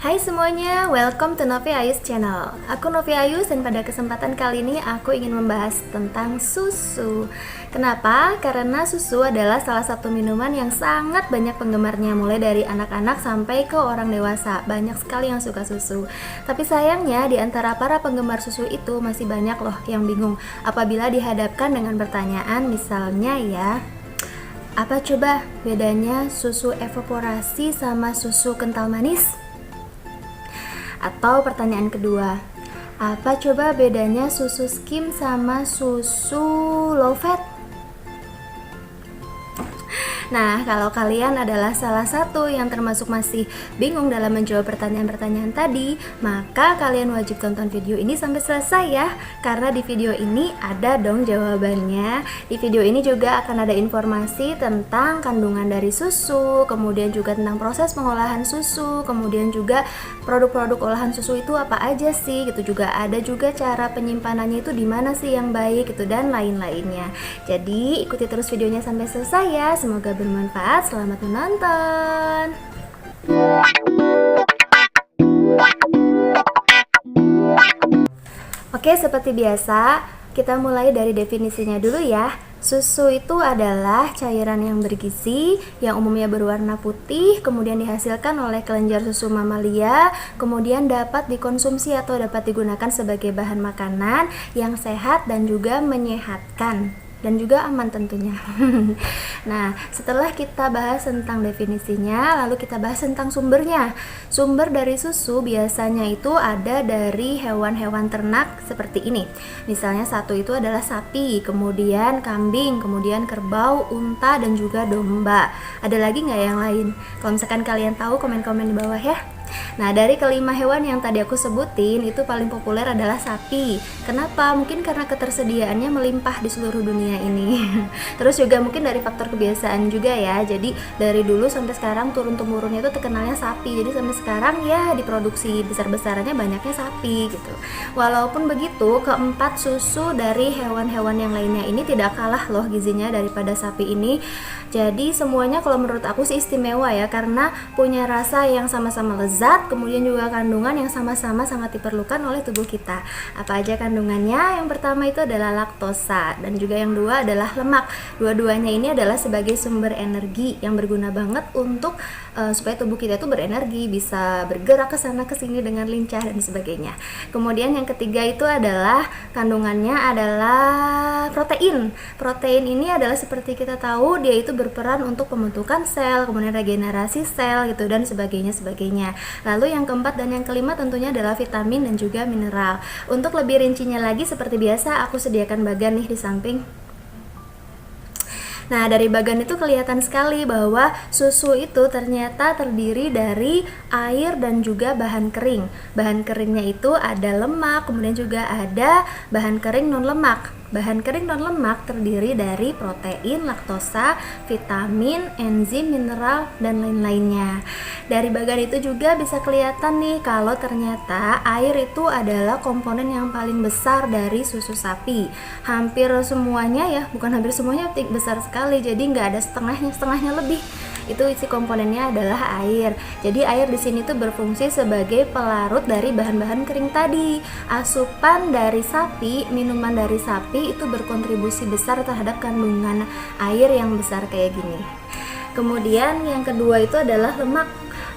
Hai semuanya, welcome to Novi Ayus Channel. Aku Novi Ayus dan pada kesempatan kali ini aku ingin membahas tentang susu. Kenapa? Karena susu adalah salah satu minuman yang sangat banyak penggemarnya, mulai dari anak-anak sampai ke orang dewasa. Banyak sekali yang suka susu. Tapi sayangnya di antara para penggemar susu itu masih banyak loh yang bingung apabila dihadapkan dengan pertanyaan misalnya ya, apa coba bedanya susu evaporasi sama susu kental manis? Atau pertanyaan kedua, apa coba bedanya susu skim sama susu low fat? Nah, kalau kalian adalah salah satu yang termasuk masih bingung dalam menjawab pertanyaan-pertanyaan tadi, maka kalian wajib tonton video ini sampai selesai ya, karena di video ini ada dong jawabannya. Di video ini juga akan ada informasi tentang kandungan dari susu, kemudian juga tentang proses pengolahan susu, kemudian juga produk-produk olahan susu itu apa aja sih, gitu juga ada juga cara penyimpanannya itu di mana sih yang baik gitu dan lain-lainnya. Jadi ikuti terus videonya sampai selesai ya, semoga bermanfaat. Selamat menonton. Oke, seperti biasa kita mulai dari definisinya dulu ya. Susu itu adalah cairan yang bergizi yang umumnya berwarna putih, kemudian dihasilkan oleh kelenjar susu mamalia, kemudian dapat dikonsumsi atau dapat digunakan sebagai bahan makanan yang sehat dan juga menyehatkan dan juga aman tentunya. Nah, setelah kita bahas tentang definisinya, lalu kita bahas tentang sumbernya. Sumber dari susu biasanya itu ada dari hewan-hewan ternak seperti ini. Misalnya satu itu adalah sapi, kemudian kambing, kemudian kerbau, unta, dan juga domba. Ada lagi nggak yang lain? Kalau misalkan kalian tahu, komen-komen di bawah ya. Nah, dari kelima hewan yang tadi aku sebutin, itu paling populer adalah sapi. Kenapa? Mungkin karena ketersediaannya melimpah di seluruh dunia ini. Terus juga mungkin dari faktor kebiasaan juga ya. Jadi dari dulu sampai sekarang turun-temurunnya itu terkenalnya sapi. Jadi sampai sekarang ya diproduksi besar-besarannya banyaknya sapi gitu. Walaupun begitu, keempat susu dari hewan-hewan yang lainnya ini tidak kalah loh gizinya daripada sapi ini. Jadi semuanya kalau menurut aku sih istimewa ya, karena punya rasa yang sama-sama lezat, kemudian juga kandungan yang sama-sama sangat diperlukan oleh tubuh kita. Apa aja kandungannya? Yang pertama itu adalah laktosa, dan juga yang dua adalah lemak. Dua-duanya ini adalah sebagai sumber energi yang berguna banget untuk supaya tubuh kita itu berenergi, bisa bergerak ke sana ke sini dengan lincah dan sebagainya. Kemudian yang ketiga itu adalah kandungannya adalah protein. Protein ini adalah seperti kita tahu dia itu berperan untuk pembentukan sel, kemudian regenerasi sel gitu dan sebagainya. Lalu yang keempat dan yang kelima tentunya adalah vitamin dan juga mineral. Untuk lebih rincinya lagi seperti biasa aku sediakan bagan nih di samping. Nah, dari bagan itu kelihatan sekali bahwa susu itu ternyata terdiri dari air dan juga bahan kering. Bahan keringnya itu ada lemak, kemudian juga ada bahan kering non lemak. Bahan kering non lemak terdiri dari protein, laktosa, vitamin, enzim, mineral, dan lain-lainnya. Dari bagan itu juga bisa kelihatan nih kalau ternyata air itu adalah komponen yang paling besar dari susu sapi. Hampir semuanya ya, bukan hampir semuanya, besar sekali. Jadi nggak ada setengahnya lebih. Itu isi komponennya adalah air. Jadi air di sini tuh berfungsi sebagai pelarut dari bahan-bahan kering tadi. Asupan dari sapi, minuman dari sapi itu berkontribusi besar terhadap kandungan air yang besar kayak gini. Kemudian yang kedua itu adalah lemak.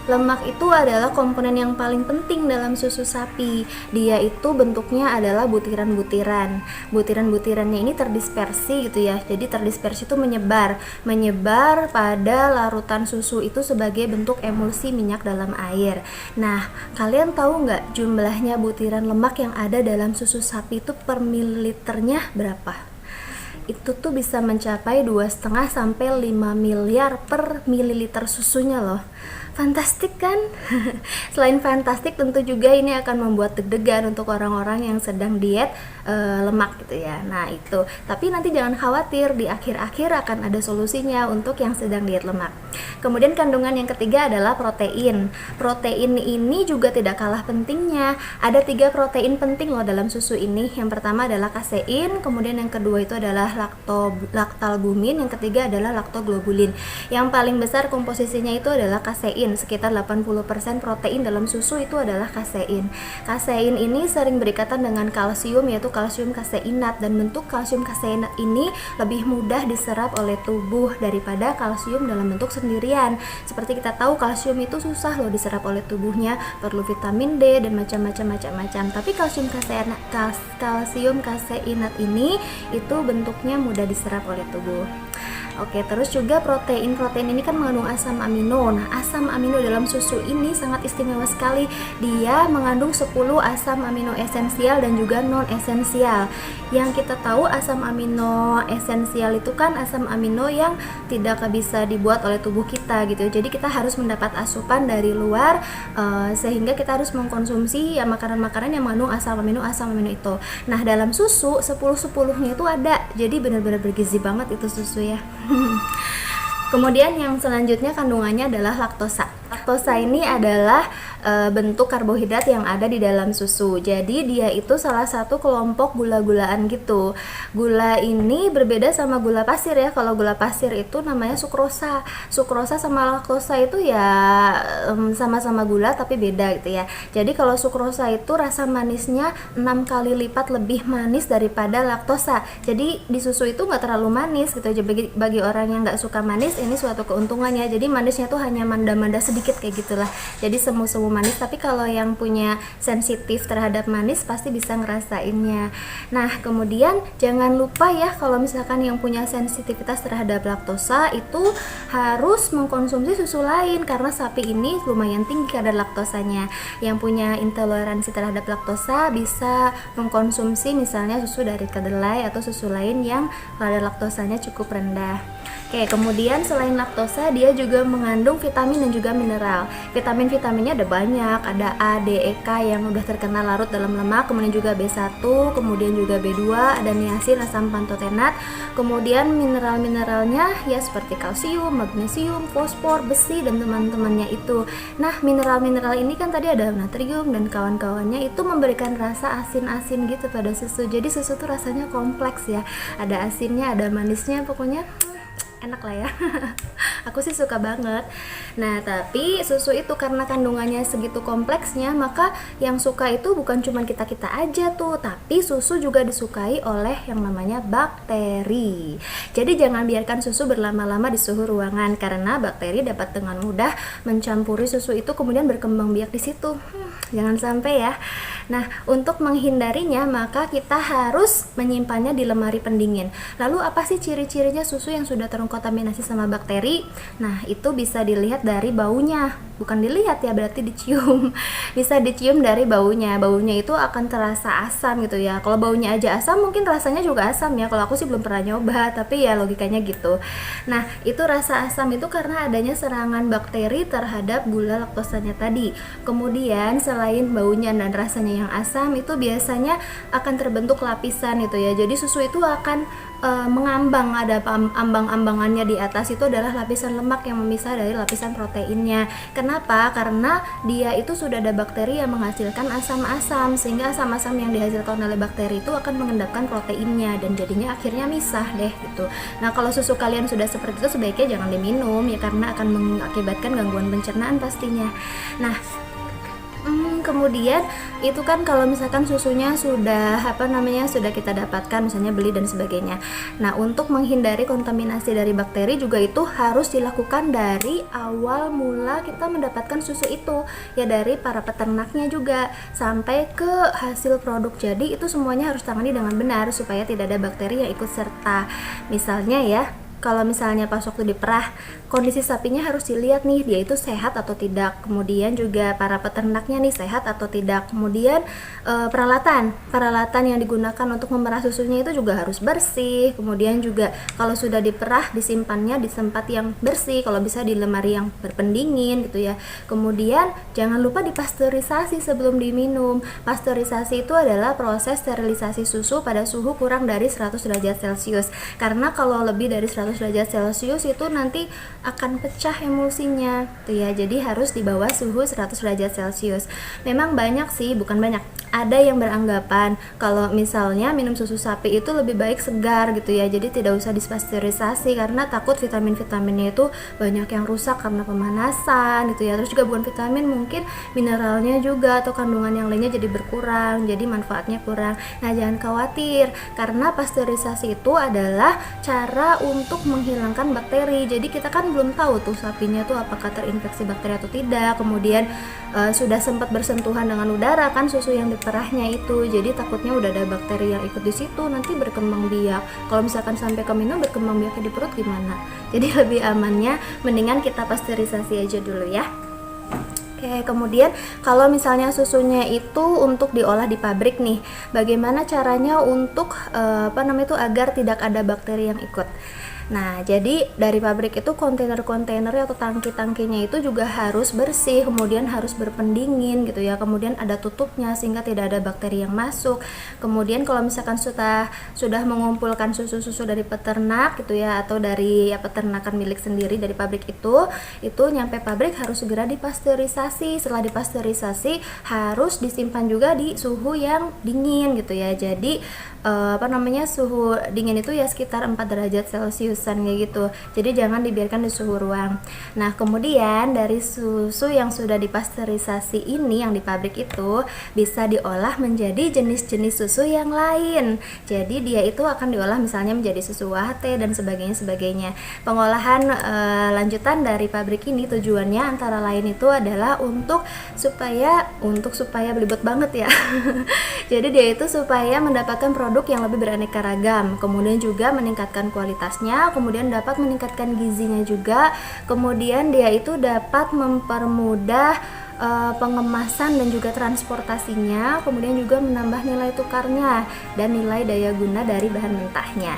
Lemak itu adalah komponen yang paling penting dalam susu sapi. Dia itu bentuknya adalah butiran-butiran. Butiran-butirannya ini terdispersi gitu ya. Jadi terdispersi itu menyebar pada larutan susu itu sebagai bentuk emulsi minyak dalam air. Nah, kalian tahu nggak jumlahnya butiran lemak yang ada dalam susu sapi itu per mililiternya berapa? Itu tuh bisa mencapai 2,5 sampai 5 miliar per mililiter susunya loh. Fantastik kan? Selain fantastik, tentu juga ini akan membuat deg-degan untuk orang-orang yang sedang diet lemak gitu ya. Nah itu, tapi nanti jangan khawatir, di akhir-akhir akan ada solusinya untuk yang sedang diet lemak. Kemudian kandungan yang ketiga adalah protein. Protein ini juga tidak kalah pentingnya. Ada 3 protein penting loh dalam susu ini. Yang pertama adalah kasein, kemudian yang kedua itu adalah laktalbumin, yang ketiga adalah laktoglobulin. Yang paling besar komposisinya itu adalah kasein. kasein. Sekitar 80% protein dalam susu itu adalah kasein. Kasein ini sering berikatan dengan kalsium, yaitu kalsium kaseinat, dan bentuk kalsium kaseinat ini lebih mudah diserap oleh tubuh daripada kalsium dalam bentuk sendirian. Seperti kita tahu, kalsium itu susah loh diserap oleh tubuhnya, perlu vitamin D dan macam-macam. Tapi kalsium kaseinat ini itu bentuknya mudah diserap oleh tubuh. Oke, terus juga protein ini kan mengandung asam amino. Nah, asam amino dalam susu ini sangat istimewa sekali. Dia mengandung 10 asam amino esensial dan juga non esensial. Yang kita tahu, asam amino esensial itu kan asam amino yang tidak bisa dibuat oleh tubuh kita gitu. Jadi kita harus mendapat asupan dari luar, sehingga kita harus mengkonsumsi ya makanan-makanan yang mengandung asam amino itu. Nah, dalam susu 10-10-nya itu ada. Jadi benar-benar bergizi banget itu susu ya. Kemudian yang selanjutnya kandungannya adalah laktosa. Laktosa ini adalah bentuk karbohidrat yang ada di dalam susu. Jadi dia itu salah satu kelompok gula-gulaan gitu. Gula ini berbeda sama gula pasir ya. Kalau gula pasir itu namanya sukrosa. Sukrosa sama laktosa itu ya sama-sama gula tapi beda gitu ya. Jadi kalau sukrosa itu rasa manisnya 6 kali lipat lebih manis daripada laktosa. Jadi di susu itu nggak terlalu manis gitu. Jadi bagi orang yang nggak suka manis, ini suatu keuntungannya. Jadi manisnya tuh hanya manda-manda sedikit kayak gitulah. Jadi semu-semu manis. Tapi kalau yang punya sensitif terhadap manis pasti bisa ngerasainnya. Nah, kemudian jangan lupa ya, kalau misalkan yang punya sensitivitas terhadap laktosa itu harus mengkonsumsi susu lain, karena sapi ini lumayan tinggi kadar laktosanya. Yang punya intoleransi terhadap laktosa bisa mengkonsumsi misalnya susu dari kedelai atau susu lain yang kadar laktosanya cukup rendah. Oke, kemudian selain laktosa dia juga mengandung vitamin dan juga mineral. Vitaminnya ada banyak, ada A, D, E, K yang udah terkenal larut dalam lemak, kemudian juga B1, kemudian juga B2, ada niacin, asam pantotenat. Kemudian mineralnya ya seperti kalsium, magnesium, fosfor, besi dan teman-temannya itu. Nah, mineral ini kan tadi ada natrium dan kawan-kawannya, itu memberikan rasa asin-asin gitu pada susu. Jadi susu tuh rasanya kompleks ya. Ada asinnya, ada manisnya, pokoknya enak lah ya. Aku sih suka banget. Nah, tapi susu itu karena kandungannya segitu kompleksnya, maka yang suka itu bukan cuma kita-kita aja tuh, tapi susu juga disukai oleh yang namanya bakteri. Jadi jangan biarkan susu berlama-lama di suhu ruangan, karena bakteri dapat dengan mudah mencampuri susu itu kemudian berkembang biak di situ. Jangan sampai ya. Nah, untuk menghindarinya maka kita harus menyimpannya di lemari pendingin. Lalu apa sih ciri-cirinya susu yang sudah terkontaminasi sama bakteri? Nah, itu bisa dilihat dari baunya. Bukan dilihat ya, berarti dicium. Bisa dicium dari baunya. Baunya itu akan terasa asam gitu ya. Kalau baunya aja asam, mungkin rasanya juga asam ya. Kalau aku sih belum pernah nyoba, tapi ya logikanya gitu. Nah, itu rasa asam itu karena adanya serangan bakteri terhadap gula laktosanya tadi. Kemudian selain baunya dan rasanya yang asam, itu biasanya akan terbentuk lapisan gitu ya. Jadi susu itu akan mengambang, ada ambang-ambangannya di atas itu adalah lapisan lemak yang memisah dari lapisan proteinnya. Kenapa? Karena dia itu sudah ada bakteri yang menghasilkan asam-asam, sehingga asam-asam yang dihasilkan oleh bakteri itu akan mengendapkan proteinnya dan jadinya akhirnya misah deh gitu. Nah, kalau susu kalian sudah seperti itu sebaiknya jangan diminum ya, karena akan mengakibatkan gangguan pencernaan pastinya. Nah, kemudian itu kan kalau misalkan susunya sudah sudah kita dapatkan, misalnya beli dan sebagainya. Nah, untuk menghindari kontaminasi dari bakteri juga itu harus dilakukan dari awal mula kita mendapatkan susu itu ya, dari para peternaknya juga sampai ke hasil produk jadi, itu semuanya harus tangani dengan benar supaya tidak ada bakteri yang ikut serta. Misalnya ya, kalau misalnya pas waktu diperah, kondisi sapinya harus dilihat nih, dia itu sehat atau tidak. Kemudian juga para peternaknya nih sehat atau tidak. Kemudian peralatan yang digunakan untuk memerah susunya itu juga harus bersih. Kemudian juga kalau sudah diperah, disimpannya di tempat yang bersih, kalau bisa di lemari yang berpendingin gitu ya. Kemudian jangan lupa dipasteurisasi sebelum diminum. Pasteurisasi itu adalah proses sterilisasi susu pada suhu kurang dari 100 derajat Celcius. Karena kalau lebih dari 100 100 derajat Celcius itu nanti akan pecah emulsinya tuh ya. Jadi harus di bawah suhu 100 derajat Celcius. Memang banyak sih, bukan banyak, ada yang beranggapan kalau misalnya minum susu sapi itu lebih baik segar gitu ya, jadi tidak usah dipasteurisasi karena takut vitamin-vitaminnya itu banyak yang rusak karena pemanasan gitu ya. Terus juga bukan vitamin, mungkin mineralnya juga atau kandungan yang lainnya jadi berkurang, jadi manfaatnya kurang. Nah, jangan khawatir karena pasteurisasi itu adalah cara untuk menghilangkan bakteri. Jadi kita kan belum tahu tuh sapinya tuh apakah terinfeksi bakteri atau tidak, kemudian sudah sempat bersentuhan dengan udara kan susu yang diperahnya itu, jadi takutnya udah ada bakteri yang ikut di situ, nanti berkembang biak. Kalau misalkan sampai ke minum berkembang biaknya di perut gimana? Jadi lebih amannya mendingan kita pasteurisasi aja dulu ya. Oke, kemudian kalau misalnya susunya itu untuk diolah di pabrik nih, bagaimana caranya untuk agar tidak ada bakteri yang ikut? Nah, jadi dari pabrik itu kontainer-kontainernya atau tangki-tangkinya itu juga harus bersih, kemudian harus berpendingin gitu ya, kemudian ada tutupnya sehingga tidak ada bakteri yang masuk. Kemudian kalau misalkan sudah mengumpulkan susu-susu dari peternak gitu ya, atau dari peternakan milik sendiri dari pabrik itu nyampe pabrik harus segera dipasteurisasi. Setelah dipasteurisasi harus disimpan juga di suhu yang dingin gitu ya. Jadi suhu dingin itu ya sekitar 4 derajat Celciusan kayak gitu. Jadi jangan dibiarkan di suhu ruang. Nah, kemudian dari susu yang sudah dipasteurisasi ini yang di pabrik itu bisa diolah menjadi jenis-jenis susu yang lain. Jadi dia itu akan diolah misalnya menjadi susu UHT dan sebagainya. Pengolahan lanjutan dari pabrik ini tujuannya antara lain itu adalah untuk supaya belibet banget ya. Jadi dia itu supaya mendapatkan produk yang lebih beraneka ragam, kemudian juga meningkatkan kualitasnya, kemudian dapat meningkatkan gizinya juga, kemudian dia itu dapat mempermudah pengemasan dan juga transportasinya, kemudian juga menambah nilai tukarnya dan nilai daya guna dari bahan mentahnya.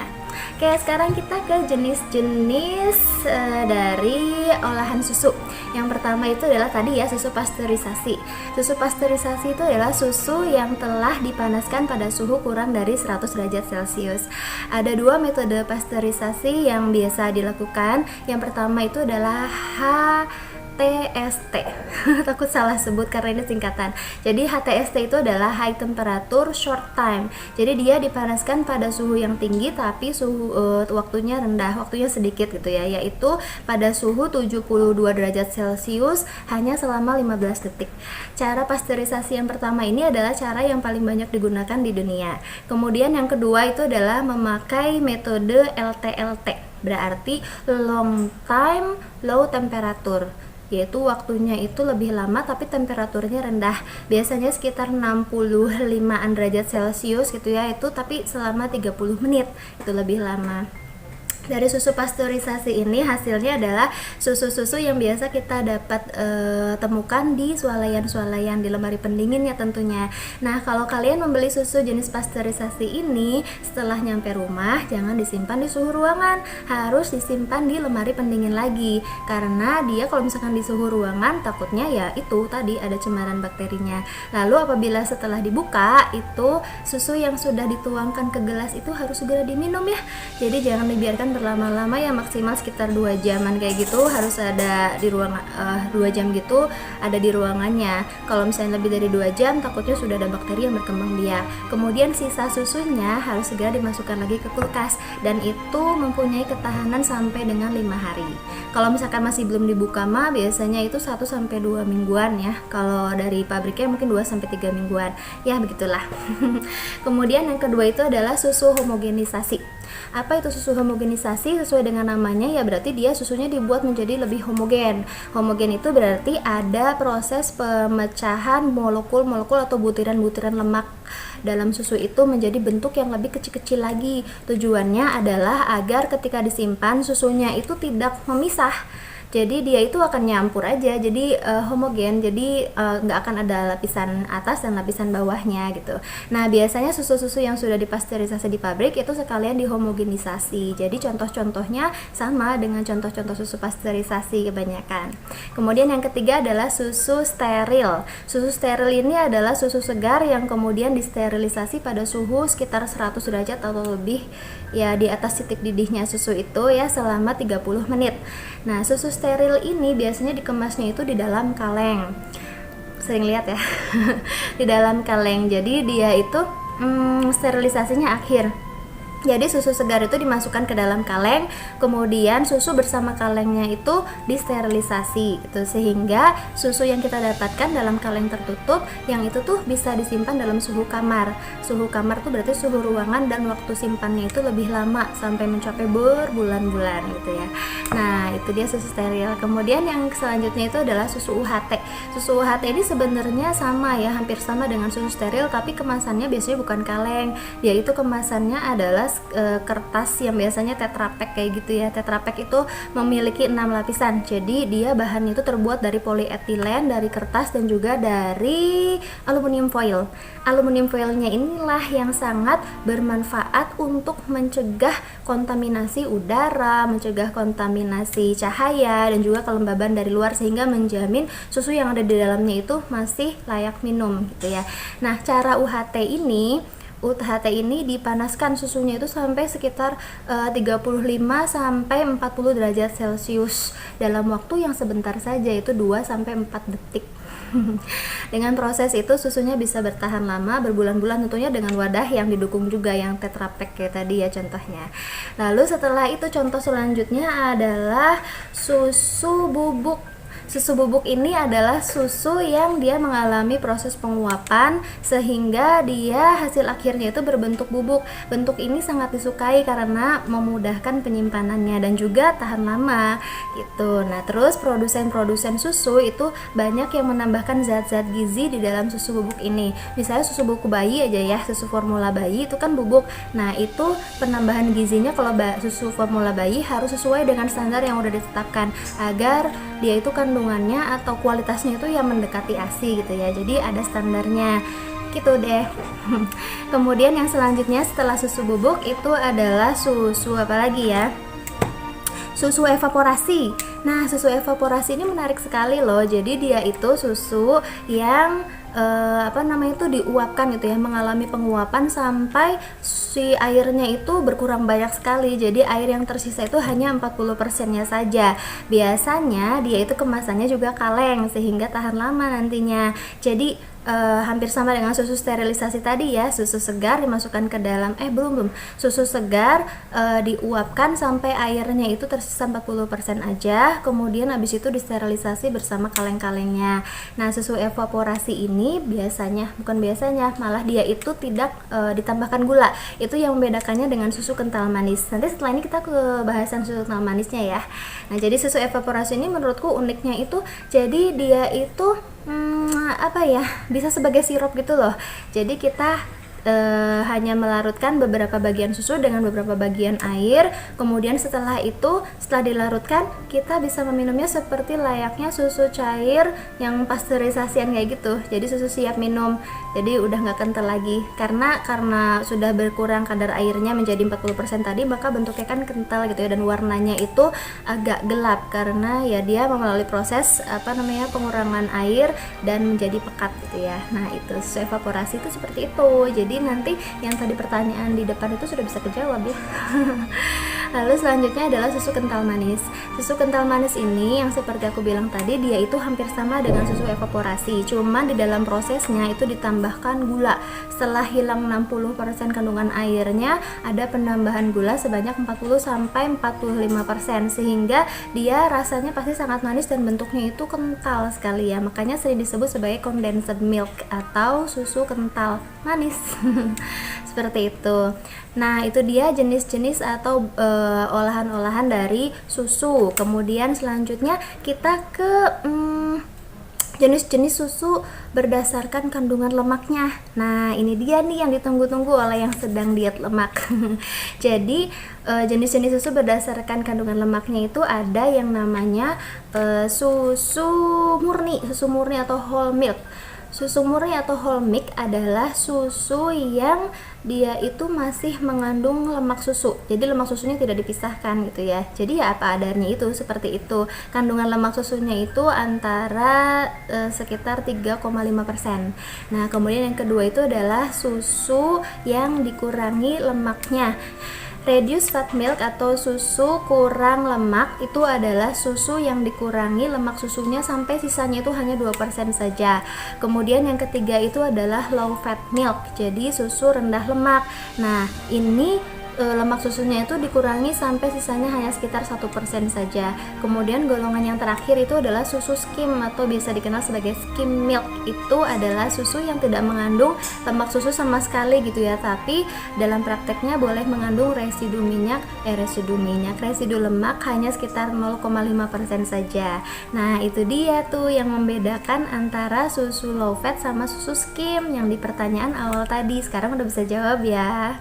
Oke, sekarang kita ke jenis-jenis dari olahan susu. Yang pertama itu adalah tadi ya, susu pasteurisasi. Susu pasteurisasi itu adalah susu yang telah dipanaskan pada suhu kurang dari 100 derajat Celcius. Ada dua metode pasteurisasi yang biasa dilakukan. Yang pertama itu adalah HTST. Takut salah sebut karena ini singkatan. Jadi HTST itu adalah high temperature short time. Jadi dia dipanaskan pada suhu yang tinggi tapi suhu waktunya rendah, waktunya sedikit gitu ya, yaitu pada suhu 72 derajat Celcius hanya selama 15 detik. Cara pasteurisasi yang pertama ini adalah cara yang paling banyak digunakan di dunia. Kemudian yang kedua itu adalah memakai metode LTLT, berarti long time low temperature, yaitu waktunya itu lebih lama tapi temperaturnya rendah, biasanya sekitar 65an derajat Celcius gitu ya, itu tapi selama 30 menit, itu lebih lama. Dari susu pasteurisasi ini hasilnya adalah susu-susu yang biasa kita dapat temukan di swalayan-swalayan di lemari pendinginnya tentunya. Nah, kalau kalian membeli susu jenis pasteurisasi ini setelah nyampe rumah jangan disimpan di suhu ruangan, harus disimpan di lemari pendingin lagi, karena dia kalau misalkan di suhu ruangan takutnya ya itu tadi ada cemaran bakterinya. Lalu apabila setelah dibuka itu susu yang sudah dituangkan ke gelas itu harus segera diminum ya. Jadi jangan dibiarkan berlama-lama ya, maksimal sekitar 2 jaman kayak gitu, harus ada di ruang 2 jam gitu ada di ruangannya. Kalau misalnya lebih dari 2 jam takutnya sudah ada bakteri yang berkembang biak. Kemudian sisa susunya harus segera dimasukkan lagi ke kulkas dan itu mempunyai ketahanan sampai dengan 5 hari. Kalau misalkan masih belum dibuka mah biasanya itu 1-2 mingguan ya. Kalau dari pabriknya mungkin 2-3 mingguan. Ya begitulah. Kemudian yang kedua itu adalah susu homogenisasi. Apa itu susu homogenisasi? Sesuai dengan namanya ya, berarti dia susunya dibuat menjadi lebih homogen. Homogen itu berarti ada proses pemecahan molekul-molekul atau butiran-butiran lemak dalam susu itu menjadi bentuk yang lebih kecil-kecil lagi. Tujuannya adalah agar ketika disimpan susunya itu tidak memisah. Jadi dia itu akan nyampur aja, jadi homogen, jadi nggak akan ada lapisan atas dan lapisan bawahnya gitu. Nah biasanya susu-susu yang sudah dipasteurisasi di pabrik itu sekalian dihomogenisasi. Jadi contoh-contohnya sama dengan contoh-contoh susu pasteurisasi kebanyakan. Kemudian yang ketiga adalah susu steril. Susu steril ini adalah susu segar yang kemudian disterilisasi pada suhu sekitar 100 derajat atau lebih, ya di atas titik didihnya susu itu ya, selama 30 menit. Nah susu steril ini biasanya dikemasnya itu di dalam kaleng, sering lihat ya di dalam kaleng. Jadi dia itu sterilisasinya akhir. Jadi susu segar itu dimasukkan ke dalam kaleng, kemudian susu bersama kalengnya itu disterilisasi gitu, sehingga susu yang kita dapatkan dalam kaleng tertutup yang itu tuh bisa disimpan dalam suhu kamar. Suhu kamar tuh berarti suhu ruangan, dan waktu simpannya itu lebih lama sampai mencapai berbulan-bulan gitu ya. Nah itu dia susu steril. Kemudian yang selanjutnya itu adalah susu UHT. Susu UHT ini sebenarnya sama ya, hampir sama dengan susu steril, tapi kemasannya biasanya bukan kaleng, yaitu kemasannya adalah kertas yang biasanya Tetra Pak kayak gitu ya. Tetra Pak itu memiliki 6 lapisan. Jadi dia bahannya itu terbuat dari polietilen, dari kertas, dan juga dari aluminium foil. Aluminium foilnya inilah yang sangat bermanfaat untuk mencegah kontaminasi udara, mencegah kontaminasi cahaya, dan juga kelembaban dari luar, sehingga menjamin susu yang ada di dalamnya itu masih layak minum gitu ya. Nah cara UHT ini dipanaskan susunya itu sampai sekitar 35 sampai 40 derajat Celcius dalam waktu yang sebentar saja, itu 2 sampai 4 detik. Dengan proses itu susunya bisa bertahan lama, berbulan-bulan, tentunya dengan wadah yang didukung juga, yang Tetra Pak kayak tadi ya contohnya. Lalu setelah itu contoh selanjutnya adalah susu bubuk. Susu bubuk ini adalah susu yang dia mengalami proses penguapan sehingga dia hasil akhirnya itu berbentuk bubuk. Bentuk ini sangat disukai karena memudahkan penyimpanannya dan juga tahan lama gitu. Nah terus produsen-produsen susu itu banyak yang menambahkan zat-zat gizi di dalam susu bubuk ini. Misalnya susu bubuk bayi aja ya, susu formula bayi itu kan bubuk. Nah itu penambahan gizinya kalau susu formula bayi harus sesuai dengan standar yang udah ditetapkan, agar dia itu kandungannya atau kualitasnya itu yang mendekati ASI gitu ya. Jadi ada standarnya gitu deh. Kemudian yang selanjutnya setelah susu bubuk itu adalah susu apa lagi ya? Susu evaporasi. Nah susu evaporasi ini menarik sekali loh. Jadi dia itu susu yang diuapkan gitu ya, mengalami penguapan sampai si airnya itu berkurang banyak sekali. Jadi air yang tersisa itu hanya 40%-nya saja. Biasanya dia itu kemasannya juga kaleng sehingga tahan lama nantinya. Jadi hampir sama dengan susu sterilisasi tadi ya. Susu segar dimasukkan ke dalam susu segar diuapkan sampai airnya itu tersisa 40% aja, kemudian habis itu disterilisasi bersama kaleng-kalengnya. Nah susu evaporasi ini malah dia itu tidak ditambahkan gula. Itu yang membedakannya dengan susu kental manis. Nanti setelah ini kita ke bahasan susu kental manisnya ya. Nah jadi susu evaporasi ini menurutku uniknya itu, jadi dia itu bisa sebagai sirup gitu loh. Jadi kita hanya melarutkan beberapa bagian susu dengan beberapa bagian air, kemudian setelah dilarutkan kita bisa meminumnya seperti layaknya susu cair yang pasteurisasian kayak gitu. Jadi susu siap minum, jadi udah nggak kental lagi karena sudah berkurang kadar airnya menjadi 40% tadi, maka bentuknya kan kental gitu ya, dan warnanya itu agak gelap karena ya dia melalui proses pengurangan air dan menjadi pekat gitu ya. Nah itu susu evaporasi itu seperti itu. Jadi nanti yang tadi pertanyaan di depan itu sudah bisa kejawab ya. Lalu selanjutnya adalah susu kental manis. Susu kental manis ini yang seperti aku bilang tadi, dia itu hampir sama dengan susu evaporasi, cuman di dalam prosesnya itu ditambahkan gula. Setelah hilang 60% kandungan airnya, ada penambahan gula sebanyak 40-45%, sehingga dia rasanya pasti sangat manis dan bentuknya itu kental sekali ya. Makanya sering disebut sebagai condensed milk atau susu kental manis. Seperti itu. Nah itu dia jenis-jenis atau olahan-olahan dari susu. Kemudian selanjutnya kita ke jenis-jenis susu berdasarkan kandungan lemaknya. Nah, ini dia nih yang ditunggu-tunggu oleh yang sedang diet lemak. Jadi, jenis-jenis susu berdasarkan kandungan lemaknya itu ada yang namanya susu murni atau whole milk. Susu murni atau whole milk adalah susu yang dia itu masih mengandung lemak susu. Jadi lemak susunya tidak dipisahkan gitu ya. Jadi ya apa adanya itu, seperti itu. Kandungan lemak susunya itu antara sekitar 3,5%. Nah, kemudian yang kedua itu adalah susu yang dikurangi lemaknya. Reduced fat milk atau susu kurang lemak itu adalah susu yang dikurangi lemak susunya sampai sisanya itu hanya 2% saja. Kemudian yang ketiga itu adalah low fat milk, jadi susu rendah lemak. Nah, ini lemak susunya itu dikurangi sampai sisanya hanya sekitar 1% saja. Kemudian golongan yang terakhir itu adalah susu skim atau biasa dikenal sebagai skim milk. Itu adalah susu yang tidak mengandung lemak susu sama sekali gitu ya, tapi dalam prakteknya boleh mengandung residu lemak hanya sekitar 0,5% saja. Nah, itu dia tuh yang membedakan antara susu low fat sama susu skim yang di pertanyaan awal tadi. Sekarang udah bisa jawab ya.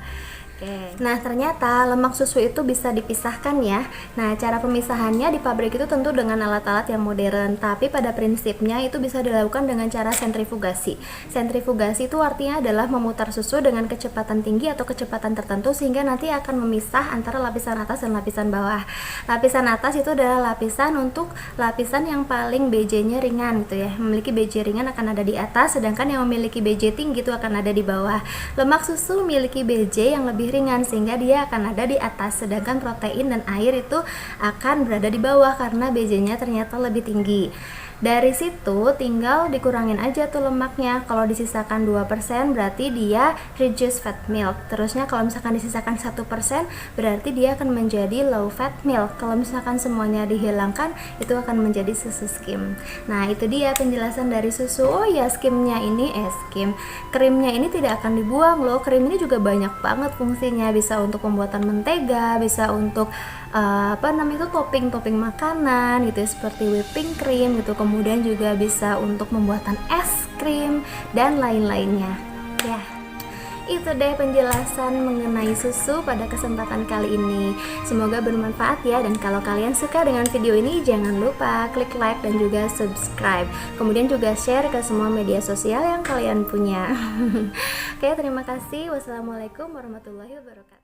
Nah, ternyata lemak susu itu bisa dipisahkan ya. Nah, cara pemisahannya di pabrik itu tentu dengan alat-alat yang modern, tapi pada prinsipnya itu bisa dilakukan dengan cara sentrifugasi. Sentrifugasi itu artinya adalah memutar susu dengan kecepatan tinggi atau kecepatan tertentu sehingga nanti akan memisah antara lapisan atas dan lapisan bawah. Lapisan atas itu adalah lapisan yang paling BJ-nya ringan gitu ya. Memiliki BJ ringan akan ada di atas, sedangkan yang memiliki BJ tinggi itu akan ada di bawah. Lemak susu memiliki BJ yang lebih ringan sehingga dia akan ada di atas, sedangkan protein dan air itu akan berada di bawah karena BJ-nya ternyata lebih tinggi. Dari situ tinggal dikurangin aja tuh lemaknya. Kalau disisakan 2% berarti dia reduced fat milk. Terusnya kalau misalkan disisakan 1% berarti dia akan menjadi low fat milk. Kalau misalkan semuanya dihilangkan itu akan menjadi susu skim. Nah, itu dia penjelasan dari susu. Oh ya, skimnya ini krimnya ini tidak akan dibuang loh. Krim ini juga banyak banget fungsinya. Bisa untuk pembuatan mentega, bisa untuk topping makanan gitu ya, seperti whipping cream gitu. Kemudian juga bisa untuk pembuatan es krim dan lain-lainnya. Ya, itu deh penjelasan mengenai susu pada kesempatan kali ini. Semoga bermanfaat ya, dan kalau kalian suka dengan video ini jangan lupa klik like dan juga subscribe. Kemudian juga share ke semua media sosial yang kalian punya. Oke, terima kasih. Wassalamualaikum warahmatullahi wabarakatuh.